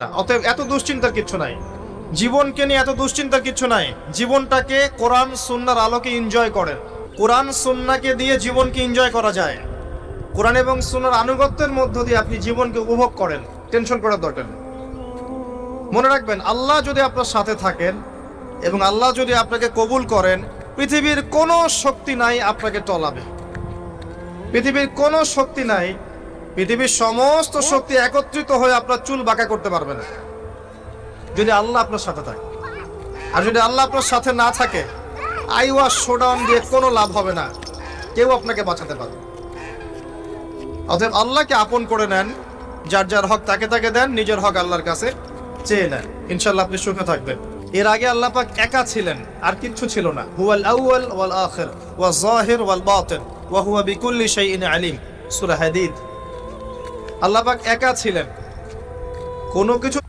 অতএব এত দুশ্চিন্তার কিছু নাই, জীবনকে নিয়ে এত দুশ্চিন্তার কিছু নাই। জীবনটাকে কোরআন সুন্নাহর আলোকে এনজয় করেন। কোরআন সুন্নাহকে দিয়ে জীবনকে এনজয় করা যায়। কোরআন এবং সুন্নাহর আনুগত্যের মধ্য দিয়ে আপনি জীবনকে উপভোগ করেন, টেনশন করার দরকার নেই। মনে রাখবেন, আল্লাহ যদি আপনার সাথে থাকেন এবং আল্লাহ যদি আপনাকে কবুল করেন, পৃথিবীর কোনো শক্তি নাই আপনাকে টলাবে। পৃথিবীর কোনো শক্তি নাই, পৃথিবীর সমস্ত শক্তি একত্রিত হয়ে আপনার চুল বাঁকা করতে পারবে না, যদি আল্লাহ আপনার সাথে থাকে। আর যদি আল্লাহ আপনার সাথে না থাকে, আইওয়াস শোডাউন দিয়ে কোনো লাভ হবে না, কেউ আপনাকে বাঁচাতে পারবে। অতএব আল্লাহকে আপন করে নেন, যার যার হক তাকে তাকে দেন, নিজের হক আল্লাহর কাছে চেয়ে নেন, ইনশাআল্লাহ আপনি সুখে থাকবেন। এর আগে আল্লাহ পাক একা ছিলেন, আর কিচ্ছু ছিল না। হুয়াল আউয়াল ওয়াল আখির ওয়াজ যাহির ওয়াল বাতিন ওয়া হুয়া বিকুল্লি শাইইন আলিম, সূরা হাদীদ। আল্লাহ পাক একা ছিলেন, কোনো কিছু